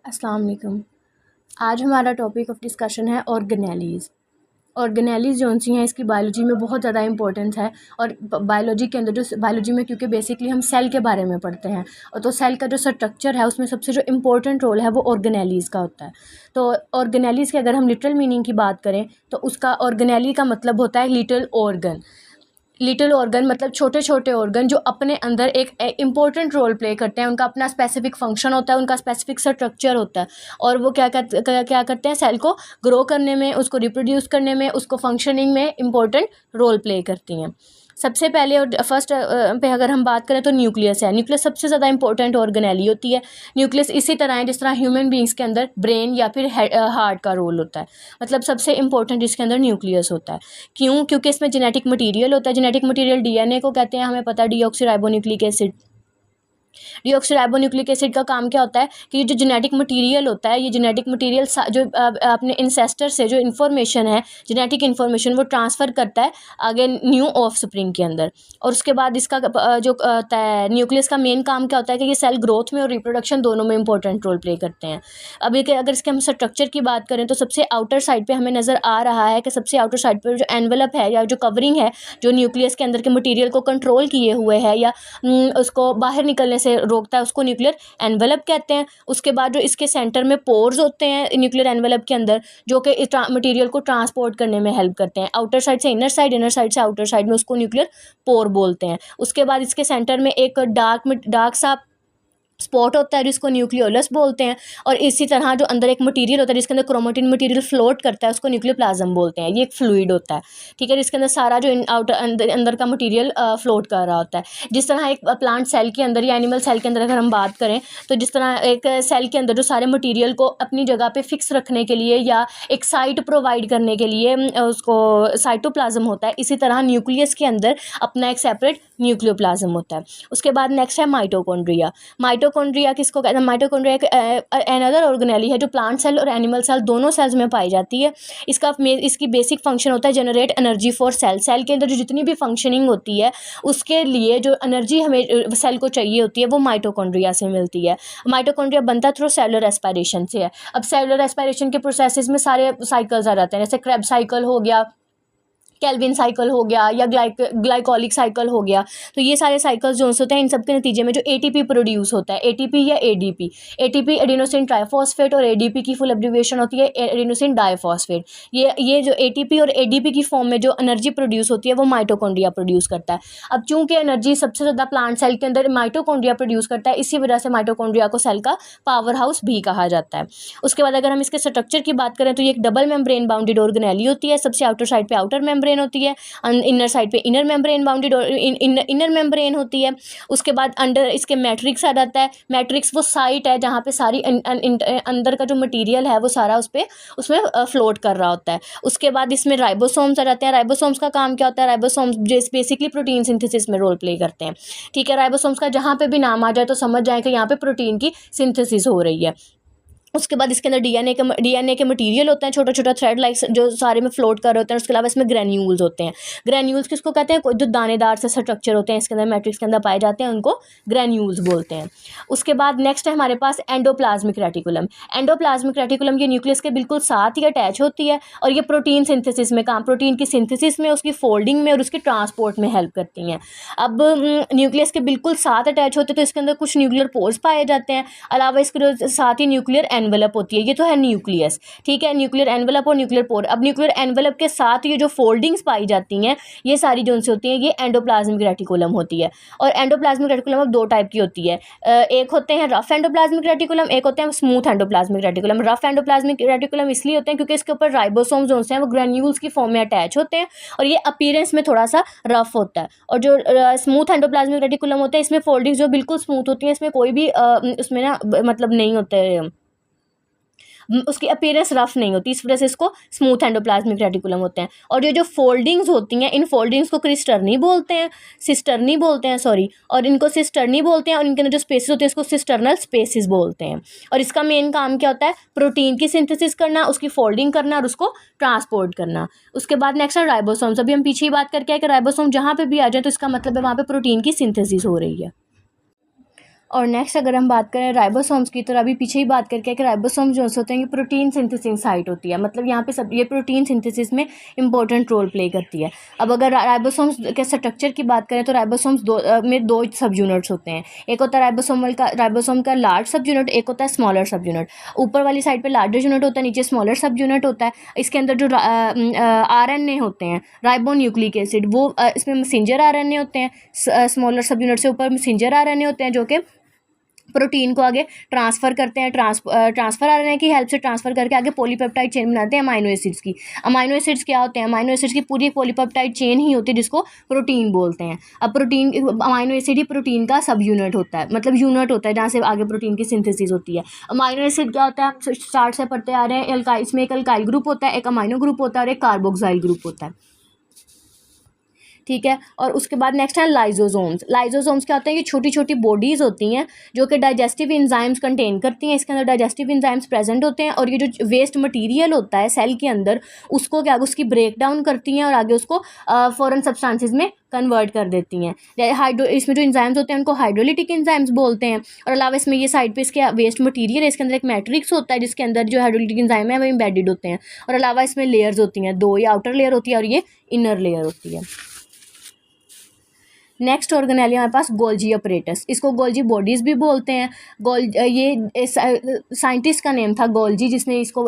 अस्सलाम वालेकुम। आज हमारा टॉपिक ऑफ डिस्कशन है ऑर्गेनेलीज़। ऑर्गेनेलीज़ जो सी हैं इसकी बायोलॉजी में बहुत ज़्यादा इंपॉर्टेंस है। और बायोलॉजी के अंदर जो बायोलॉजी में क्योंकि बेसिकली हम सेल के बारे में पढ़ते हैं और तो सेल का जो स्ट्रक्चर है उसमें सबसे जो इम्पोर्टेंट रोल है वो ऑर्गेनेलीज़ का होता है। तो ऑर्गेनेलीज़ की अगर हम लिटरल मीनिंग की बात करें तो उसका ऑर्गेनेली का मतलब होता है लिटिल ऑर्गन। लिटिल ऑर्गन मतलब छोटे छोटे ऑर्गन जो अपने अंदर एक इम्पोर्टेंट रोल प्ले करते हैं। उनका अपना स्पेसिफिक फंक्शन होता है, उनका स्पेसिफिक स्ट्रक्चर होता है और वो क्या करते हैं, सेल को ग्रो करने में, उसको रिप्रोड्यूस करने में, उसको फंक्शनिंग में इम्पोर्टेंट रोल प्ले करती हैं। सबसे पहले और फर्स्ट पे अगर हम बात करें तो न्यूक्लियस है। न्यूक्लियस सबसे ज़्यादा इंपॉर्टेंट ऑर्गेनेली होती है। न्यूक्लियस इसी तरह है जिस तरह ह्यूमन बींग्स के अंदर ब्रेन या फिर हार्ट का रोल होता है। मतलब सबसे इंपॉर्टेंट इसके अंदर न्यूक्लियस होता है। क्यों? क्योंकि इसमें जेनेटिक मटीरियल होता है। जेनेटिक मटीरियल डीएनए को कहते हैं, हमें पता है, डीऑक्सीराइबोन्यूक्लिक एसिड। डीऑक्सीराइबोन्यूक्लिक एसिड का काम क्या होता है कि ये जो जेनेटिक मटेरियल होता है, ये जेनेटिक मटेरियल जो अपने इंसेस्टर से जो इन्फॉर्मेशन है, जेनेटिक इन्फॉर्मेशन, वो ट्रांसफ़र करता है आगे न्यू ऑफ स्प्रिंग के अंदर। और उसके बाद इसका जो होता है न्यूक्लियस का मेन काम क्या होता है कि ये सेल ग्रोथ में और रिप्रोडक्शन दोनों में इंपॉर्टेंट रोल प्ले करते हैं। अब ये अगर इसके हम स्ट्रक्चर की बात करें तो सबसे आउटर साइड पे हमें नज़र आ रहा है कि सबसे आउटर साइड पर जो एनवेलप है या जो कवरिंग है, जो न्यूक्लियस के अंदर के मटेरियल को कंट्रोल किए हुए है या उसको बाहर निकलने से रोकता है, उसको न्यूक्लियर एनवेलप कहते हैं। उसके बाद जो इसके सेंटर में पोर्स होते हैं न्यूक्लियर एनवेलप के अंदर, जो कि मटेरियल को ट्रांसपोर्ट करने में हेल्प करते हैं। आउटर साइड से इनर साइड, इनर साइड से आउटर साइड में, उसको न्यूक्लियर पोर बोलते हैं। उसके बाद इसके सेंटर में एक डार्क सा स्पॉट होता है जिसको न्यूक्लियोलस बोलते हैं। और इसी तरह जो अंदर एक मटेरियल होता है जिसके अंदर क्रोमेटिन मटेरियल फ्लोट करता है, उसको न्यूक्लियोप्लाज्म बोलते हैं। ये एक फ्लूइड होता है, ठीक है, जिसके अंदर सारा जो अंदर का मटेरियल फ्लोट कर रहा होता है। जिस तरह एक प्लांट सेल के अंदर या एनिमल सेल के अंदर अगर हम बात करें तो जिस तरह एक सेल के अंदर जो सारे मटीरियल को अपनी जगह पे फिक्स रखने के लिए या एक साइट प्रोवाइड करने के लिए उसको साइटोप्लाज्म होता है, इसी तरह न्यूक्लियस के अंदर अपना एक सेपरेट न्यूक्लियोप्लाज्म होता है। उसके बाद नेक्स्ट है माइटोकॉन्ड्रिया। माइटोकॉन्ड्रिया किसको कहते हैं? माइटोकॉन्ड्रिया एक अनदर ऑर्गेनेली है जो प्लांट सेल और एनिमल सेल दोनों सेल्स में पाई जाती है। इसकी बेसिक फंक्शन होता है generate energy for cell. Cell के अंदर जो जितनी भी फंक्शनिंग होती है उसके लिए जो एनर्जी हमें सेल को चाहिए होती है वो माइटोकॉन्ड्रिया से मिलती है। माइटोकॉन्ड्रिया बनता थ्रू सेलुलर रेस्पिरेशन से है। अब सेलुलर रेस्पिरेशन के प्रोसेसेस में सारे साइकिल्स आ जाते हैं, जैसे क्रेब साइकिल हो गया, केल्विन साइकिल हो गया या ग्लाइकोलिक साइकिल हो गया। तो ये सारे साइकिल्स जो होते हैं इन सब के नतीजे में जो एटीपी प्रोड्यूस होता है, एटीपी या एडीपी। एटीपी एडिनोसिन ट्राइफॉस्फेट और एडीपी की फुल एब्रिविएशन होती है एडिनोसिन डाइफॉस्फेट। ये जो एटीपी और एडीपी की फॉर्म में जो एनर्जी प्रोड्यूस होती है वो माइटोकॉन्ड्रिया प्रोड्यूस करता है। अब चूंकि एनर्जी सबसे ज़्यादा प्लांट सेल के अंदर माइटोकॉन्ड्रिया प्रोड्यूस करता है, इसी वजह से माइटोकॉन्ड्रिया को सेल का पावर हाउस भी कहा जाता है। उसके बाद अगर हम इसके स्ट्रक्चर की बात करें तो ये एक डबल मेम्ब्रेन बाउंडेड ऑर्गेनेली होती है। सबसे आउटर साइड पे आउटर मेम्ब्रेन होती है, इनर साइड पे इनर मेम्ब्रेन बाउंडेड और इनर मेम्ब्रेन होती है। उसके बाद अंडर इसके मैट्रिक्स आ जाता है। मैट्रिक्स वो साइट है जहाँ पे सारी अंदर का जो मटेरियल है वो सारा उसमें फ्लोट कर रहा होता है। उसके बाद इसमें राइबोसोम्स आ जाते हैं। राइबोसोम्स का काम क्या होता है? राइबोसोम्स बेसिकली प्रोटीन सिंथेसिस में रोल प्ले करते हैं, ठीक है। राइबोसोम्स का जहाँ पे भी नाम आ जाए तो समझ जाए कि यहाँ पे प्रोटीन की सिंथेसिस हो रही है। उसके बाद इसके अंदर डीएनए के मटेरियल होते हैं, छोटा छोटा थ्रेड लाइक जो सारे में फ्लोट कर रहे होते हैं। उसके अलावा इसमें ग्रेन्यूल्स होते हैं। ग्रेन्यूल्स किसको कहते हैं? जो दानेदार से स्ट्रक्चर होते हैं इसके अंदर मैट्रिक्स के अंदर पाए जाते हैं, उनको ग्रेन्यूल्स बोलते हैं। उसके बाद नेक्स्ट है हमारे पास एंडोप्लाज्मिक रेटिकुलम। एंडोप्लाज्मिक रेटिकुलम ये न्यूक्लियस के बिल्कुल साथ ही अटैच होती है और ये प्रोटीन सिंथेसिस में प्रोटीन की सिंथेसिस में, उसकी फोल्डिंग में और उसके ट्रांसपोर्ट में हेल्प करती हैं। अब न्यूक्लियस के बिल्कुल साथ अटैच होते तो इसके अंदर कुछ न्यूक्लियर पोर्स पाए जाते हैं। अलावा इसके साथ ही न्यूक्लियर एनवेलप होती है, ये तो है न्यूक्लियस, ठीक है। न्यूक्लियर एनवेलप और न्यूक्लियर पोर। अब न्यूक्लियर एनवेलप के साथ ये जो फोल्डिंग्स पाई जाती हैं ये सारी जो उनसे होती हैं ये एंडोप्लाज्मिक रेटिकुलम होती है। और एंडोप्लाज्मिक रेटिकुलम अब दो टाइप की होती है, एक होते हैं रफ एंडोप्लाज्मिक रेटिकुलम, एक होते हैं smooth endoplasmic reticulum. Rough endoplasmic reticulum इसलिए होते हैं क्योंकि इसके ऊपर राइबोसोम्स जो हैं वो ग्रेन्यूल्स की फॉर्म में अटैच होते हैं और ये अपीयरेंस में थोड़ा सा रफ होता है। और जो स्मूथ एंडोप्लाज्मिक रेटिकुलम होता है इसमें फोल्डिंग्स जो बिल्कुल स्मूथ होती हैं, इसमें कोई भी उसमें ना मतलब नहीं होते, उसकी अपीयरेंस रफ नहीं होती, इस वजह से इसको स्मूथ एंडोप्लाज्मिक रेटिकुलम होते हैं। और ये जो फोल्डिंग्स होती हैं इन फोल्डिंग्स को सिस्टर्नी बोलते हैं सॉरी, और इनको सिस्टर्नी बोलते हैं और इनके अंदर जो स्पेसेस होते हैं इसको सिस्टर्नल स्पेसिस बोलते हैं। और इसका मेन काम क्या होता है? प्रोटीन की सिंथेसिस करना, उसकी फोल्डिंग करना और उसको ट्रांसपोर्ट करना। उसके बाद नेक्स्ट है राइबोसोम्स। अभी हम पीछे ही बात करके आए कि राइबोसोम जहाँ पे भी आ जाए तो इसका मतलब है वहाँ पे प्रोटीन की सिंथेसिस हो रही है। और नेक्स्ट अगर हम बात करें राइबोसोम्स की, तो अभी पीछे ही बात करके कि राइबोसोम्स जो होते हैं ये प्रोटीन सिंथेसिस साइट होती है, मतलब यहाँ पे सब ये प्रोटीन सिंथेसिस में इंपॉर्टेंट रोल प्ले करती है। अब अगर राइबोसोम्स के स्ट्रक्चर की बात करें तो राइबोसोम्स में दो सब यूनिट्स होते हैं। एक होता है राइबोसोम का लार्ज सब यूनिट, एक होता है स्मॉलर सब यूनिट। ऊपर वाली साइड पे लार्जर यूनिट होता है, नीचे स्मॉलर सब यूनिट होता है। इसके अंदर जो RNA होते हैं, राइबो न्यूक्लिक एसिड, वो इसमें मैसेंजर RNA होते हैं। स्मॉलर सब यूनिट से ऊपर मैसेंजर RNA होते हैं जो कि प्रोटीन को आगे ट्रांसफ़र करते हैं। ट्रांसफ़र RNA की हेल्प से ट्रांसफ़र करके आगे पॉलीपेप्टाइड चेन बनाते हैं अमाइनो एसिड्स की। अमाइनो एसिड्स क्या होते हैं? अमाइनो एसिड्स की पूरी पॉलीपेप्टाइड चेन ही होती है जिसको प्रोटीन बोलते हैं। अब प्रोटीन, अमाइनो एसिड ही प्रोटीन का सब यूनिट होता है, मतलब यूनिट होता है जहाँ से आगे प्रोटीन की सिंथेसिस होती है। अमाइनो एसिड क्या होता है? हम स्टार्ट से पढ़ते आ रहे हैं। इसमें एक अल्काइल ग्रुप होता है, एक अमाइनो ग्रुप होता है और एक कार्बोक्साइल ग्रुप होता है, ठीक है। और उसके बाद नेक्स्ट है लाइजोसोम्स। लाइजोसोम्स क्या होते हैं? ये छोटी छोटी बॉडीज़ होती हैं जो कि डाइजेस्टिव एंजाइम्स कंटेन करती हैं। इसके अंदर डाइजेस्टिव एंजाइम्स प्रेजेंट होते हैं और ये जो वेस्ट मटेरियल होता है सेल के अंदर, उसको क्या, उसकी ब्रेक डाउन करती हैं और आगे उसको फॉरेन सब्सटेंसेस में कन्वर्ट कर देती हैं। इसमें जो एंजाइम्स होते हैं उनको हाइड्रोलिटिक एंजाइम्स बोलते हैं। और अलावा इसमें ये साइड पे इसके वेस्ट मटेरियल है, इसके अंदर एक मैट्रिक्स होता है जिसके अंदर जो हाइड्रोलिटिक एंजाइम है वो एम्बेडेड होते हैं। और अलावा इसमें लेयर्स होती हैं दो, ये आउटर लेयर होती है और ये इनर लेयर होती है। नेक्स्ट ऑर्गेनेल हमारे पास गोल्जी अपरेटस, इसको गोल्जी बॉडीज़ भी बोलते हैं। ये साइंटिस्ट का नेम था गोल्जी, जिसने इसको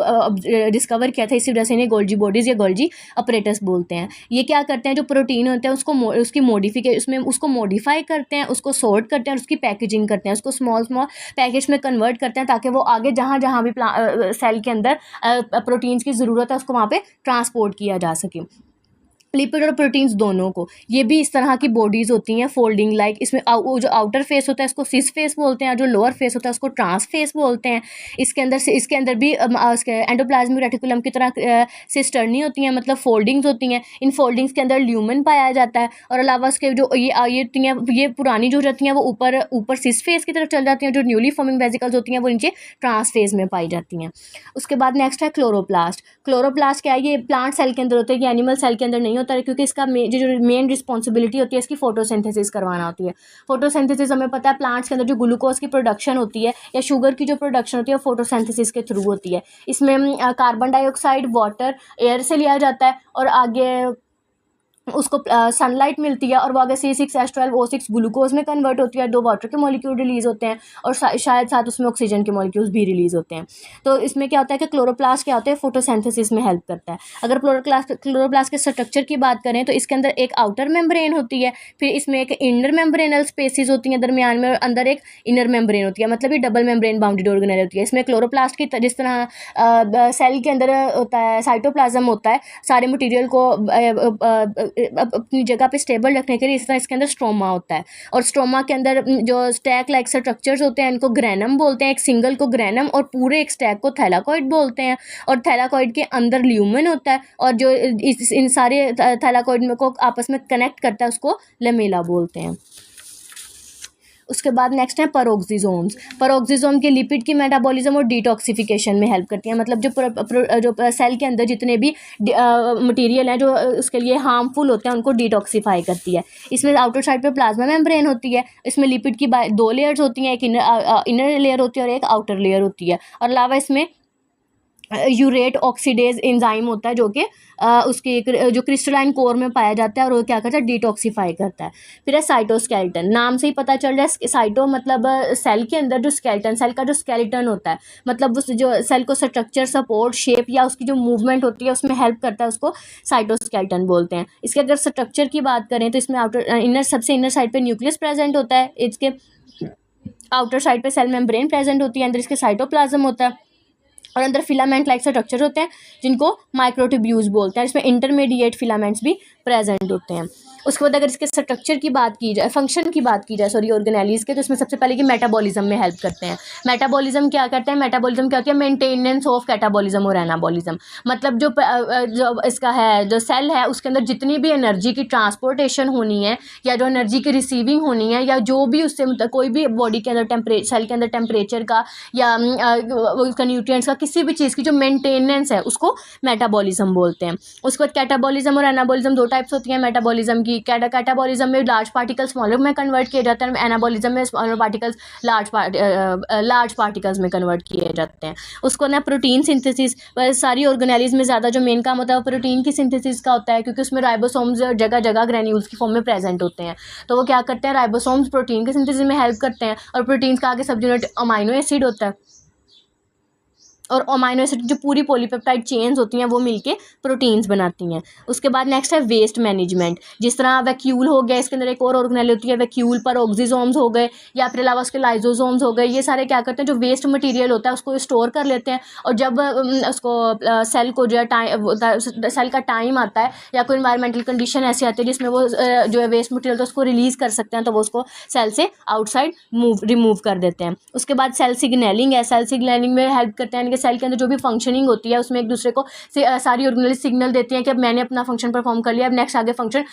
डिस्कवर किया था, इसी वजह से इन्हें गोल्जी बॉडीज़ या गोल्जी अपरेटस बोलते हैं। ये क्या करते हैं? जो प्रोटीन होते हैं उसकी उसको मॉडिफाई करते हैं, उसको सॉर्ट करते हैं और उसकी पैकेजिंग करते हैं, उसको स्मॉल पैकेज में कन्वर्ट करते हैं ताकि वो आगे जहाँ जहाँ भी सेल के अंदर प्रोटीन्स की ज़रूरत है उसको वहाँ पे ट्रांसपोर्ट किया जा सके। लिपिड और प्रोटीन्स दोनों को, ये भी इस तरह की बॉडीज़ होती हैं फोल्डिंग लाइक। इसमें वो जो आउटर फेस होता है इसको सिस फेस बोलते हैं और जो लोअर फेस होता है उसको ट्रांस फेस बोलते हैं। इसके अंदर भी एंडोप्लाज्मिक रेटिकुलम की तरह सिस्टर्नी होती हैं, मतलब फोल्डिंग्स होती हैं। इन फोल्डिंग्स के अंदर ल्यूमेन पाया जाता है और अलावा उसके जो ये होती हैं, ये पुरानी जो रहती हैं वो ऊपर सिस फेस की तरफ चल जाती हैं। जो न्यूली फॉर्मिंग वेसिकल्स होती हैं वो नीचे ट्रांस फेस में पाई जाती हैं। उसके बाद नेक्स्ट है क्लोरोप्लास्ट। क्लोरोप्लास्ट क्या है? ये प्लांट सेल के अंदर होता है, ये एनिमल सेल के अंदर नहीं होता है, क्योंकि इसका जो मेन रिस्पॉन्सिबिलिटी होती है इसकी फोटोसिंथेसिस करवाना होती है। फोटोसिंथेसिस हमें पता है प्लांट्स के अंदर जो ग्लूकोज की प्रोडक्शन होती है या शुगर की जो प्रोडक्शन होती है वो फोटोसिंथेसिस के थ्रू होती है। इसमें कार्बन डाइऑक्साइड, वाटर, एयर से लिया जाता है और आगे उसको सनलाइट मिलती है और वो आगे C6H12O6 ग्लूकोज में कन्वर्ट होती है, 2 वाटर के मॉलिक्यूल रिलीज़ होते हैं और शायद साथ उसमें ऑक्सीजन के मॉलिक्यूल्स भी रिलीज़ होते हैं। तो इसमें क्या होता है कि क्लोरोप्लास्ट क्या होता है? फोटोसिंथेसिस में हेल्प करता है। अगर क्लोरोप्लास्ट के स्ट्रक्चर की बात करें तो इसके अंदर एक आउटर मेम्ब्रेन होती है, फिर इसमें एक इनर मेम्ब्रेनल स्पेसिस होती हैं दरमियान में और अंदर एक इनर मेम्ब्रेन होती है, मतलब ये डबल मेम्ब्रेन बाउंडेड ऑर्गेनेल होती है। इसमें क्लोरोप्लास्ट की जिस तरह सेल के अंदर होता है साइटोप्लाज्म होता है सारे मटीरियल को अपनी जगह पे स्टेबल रखने के लिए, इस तरह इसके अंदर स्ट्रोमा होता है। और स्ट्रोमा के अंदर जो स्टैक लाइक स्ट्रक्चर्स होते हैं इनको ग्रेनम बोलते हैं। एक सिंगल को ग्रेनम और पूरे एक स्टैक को थैलाकॉइड बोलते हैं। और थैलाकॉइड के अंदर ल्यूमेन होता है और जो इन सारे थैलाकॉइड में को आपस में कनेक्ट करता है उसको लेमेला बोलते हैं। उसके बाद नेक्स्ट है परोक्सिसोम्स। परोक्सिसोम के लिपिड की मेटाबॉलिज्म और डिटॉक्सिफिकेशन में हेल्प करती हैं, मतलब जो सेल के अंदर जितने भी मटेरियल हैं जो उसके लिए हार्मफुल होते हैं उनको डिटॉक्सिफाई करती है। इसमें आउटर साइड पे प्लाज्मा मेम्ब्रेन होती है। इसमें लिपिड की 2 लेयर्स होती हैं, एक इनर लेयर होती है और एक आउटर लेयर होती है। और अलावा इसमें यूरेट ऑक्सीडेज एंजाइम होता है जो कि उसके जो क्रिस्टलाइन कोर में पाया जाता है और वो क्या करता है? डिटॉक्सिफाई करता है। फिर है साइटोस्केलेटन। नाम से ही पता चल रहा है साइटो मतलब सेल के अंदर जो स्केलेटन, सेल का जो स्केलेटन होता है, मतलब उस जो सेल को स्ट्रक्चर, सपोर्ट, शेप या उसकी जो मूवमेंट होती है उसमें हेल्प करता है, उसको साइटोस्केलेटन बोलते हैं। इसके अगर स्ट्रक्चर की बात करें तो इसमें सबसे इनर साइड पे न्यूक्लियस प्रेजेंट होता है, इसके आउटर साइड पे सेल मेम्ब्रेन प्रेजेंट होती है, अंदर इसके साइटोप्लाज्म होता है और अंदर फिलामेंट लाइक स्ट्रक्चर होते हैं जिनको माइक्रोट्यूब्यूल्स बोलते हैं। इसमें इंटरमीडिएट फिलामेंट्स भी प्रेजेंट होते हैं। उसके बाद अगर इसके स्ट्रक्चर की बात की जाए, फंक्शन की बात की जाए ऑर्गेनेलीज के, तो इसमें सबसे पहले कि मेटाबॉलिज्म में हेल्प करते हैं। मेटाबॉलिज्म क्या करते हैं? मेटाबॉलिज्म क्या होती है? मेंटेनेंस ऑफ कैटाबॉलिज्म और एनाबॉलिज्म, मतलब जो इसका है जो सेल है उसके अंदर जितनी भी एनर्जी की ट्रांसपोर्टेशन होनी है या जो एनर्जी की रिसीविंग होनी है या जो भी उससे कोई भी बॉडी के अंदर सेल के अंदर टेम्परेचर का या उसका न्यूट्रिएंट्स का किसी भी चीज़ की जो मेंटेनेंस है उसको मेटाबॉलिज्म बोलते हैं। उसके बाद कैटाबॉलिज्म और एनाबॉलिज्म 2 टाइप्स होती हैं मेटाबॉलिज्म की। कैटाबॉलिज्म में लार्ज पार्टिकल स्मॉलर में कन्वर्ट किए जाते हैं, एनाबॉलिज्म में स्मॉलर पार्टिकल्स लार्ज पार्टिकल्स में कन्वर्ट किए जाते हैं। उसको ना प्रोटीन सिंथेसिस, सारी ऑर्गेनेलिज में ज़्यादा जो मेन काम होता है वो प्रोटीन की सिंथेसिस का होता है, क्योंकि उसमें राइबोसोम्स जगह जगह ग्रेन्यूल्स की फॉर्म में प्रेजेंट होते हैं। तो वो क्या करते हैं, राइबोसोम्स प्रोटीन के सिंथेसिस में हेल्प करते हैं, और प्रोटीन्स का आगे सब यूनिट अमाइनो एसिड होता है, और अमाइनो एसिड जो पूरी पॉलीपेप्टाइड चेन्स होती हैं वो मिलके प्रोटीन्स बनाती हैं। उसके बाद नेक्स्ट है वेस्ट मैनेजमेंट। जिस तरह वैक्यूल हो गया, इसके अंदर एक और ऑर्गेनेल होती है वैक्यूल, पर ऑक्सीजोम्स हो गए, या फिर अलावा उसके लाइजोसोम्स हो गए। ये सारे क्या करते हैं, जो वेस्ट मटेरियल होता है उसको स्टोर कर लेते हैं, और जब उसको सेल को जो है सेल का टाइम आता है या कोई इन्वायरमेंटल कंडीशन ऐसी आती है जिसमें वो जो है वेस्ट मटेरियल तो उसको रिलीज़ कर सकते हैं, तो वो उसको सेल से आउटसाइड रिमूव कर देते हैं। उसके बाद सेल सिग्नलिंग है। सेल सिग्नलिंग में हेल्प करते हैं, सेल के अंदर जो भी फंक्शनिंग होती है उसमें एक दूसरे को सारी ऑर्गेनेली सिग्नल देती हैं कि अब मैंने अपना फंक्शन परफॉर्म कर लिया, अब नेक्स्ट आगे फंक्शन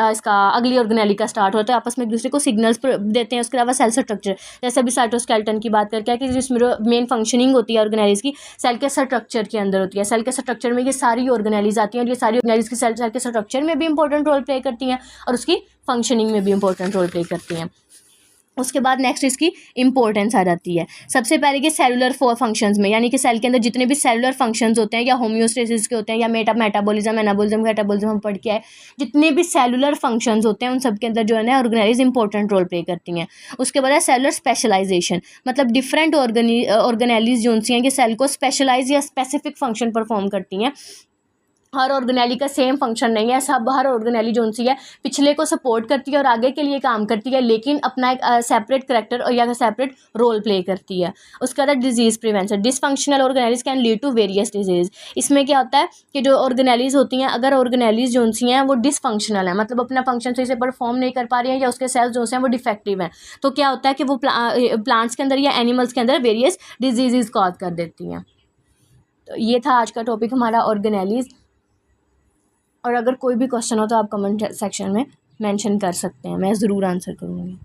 इसका अगली ऑर्गेनेली का स्टार्ट होता है, आपस में एक दूसरे को सिग्नल्स देते हैं। उसके अलावा सेल स्ट्रक्चर, जैसे अभी साइटोस्केलेटन की बात करके कि जिसमें मेन फंक्शनिंग होती है ऑर्गेनेलीज की सेल के स्ट्रक्चर के अंदर होती है। सेल के स्ट्रक्चर में ये सारी ऑर्गेनेलीज आती हैं, और ये सारी ऑर्गेनेलीज की सेल के स्ट्रक्चर में भी इंपॉर्टेंट रोल प्ले करती हैं, और उसकी फंक्शनिंग में भी इंपॉर्टेंट रोल प्ले करती हैं। उसके बाद नेक्स्ट इसकी इंपॉर्टेंस आ जाती है। सबसे पहले कि सेलुलर फंक्शंस में, यानी कि सेल के अंदर जितने भी सेलुलर फंक्शंस होते हैं या होम्योस्टेसिस के होते हैं या मेटाबॉलिज्म, एनाबॉलिज्म, कैटाबॉलिज्म हम पढ़ के आए, जितने भी सेलुलर फंक्शंस होते हैं उन सब के अंदर जो है ना ऑर्गेनेलीज इंपॉर्टेंट रोल प्ले करती हैं। उसके बाद है सेलुलर स्पेशलाइजेशन, मतलब डिफरेंट ऑर्गेनेलीज जो हैं कि सेल को स्पेशलाइज या स्पेसिफिक फंक्शन परफॉर्म करती हैं। हर ऑर्गेनेली का सेम फंक्शन नहीं है, सब हर ऑर्गेनेली जो सी है पिछले को सपोर्ट करती है और आगे के लिए काम करती है, लेकिन अपना एक सेपरेट करेक्टर और या सेपरेट रोल प्ले करती है। उसके बाद disease prevention. Dysfunctional organelles can lead to various disease. इसमें क्या होता है कि जो ऑर्गेनेलीज होती हैं, अगर ऑर्गेनेलीज जो सी हैं वो डिसफंक्शनल है, मतलब अपना फंक्शन सही से परफॉर्म नहीं कर पा रही हैं, या उसके सेल्स जो हैं वो डिफेक्टिव हैं, तो क्या होता है कि वो प्लांट्स के अंदर या एनिमल्स के अंदर वेरियस डिजीज़ कॉज कर देती हैं। तो ये था आज का टॉपिक हमारा ऑर्गेनेलीज, और अगर कोई भी क्वेश्चन हो तो आप कमेंट सेक्शन में मेंशन कर सकते हैं, मैं ज़रूर आंसर करूँगी।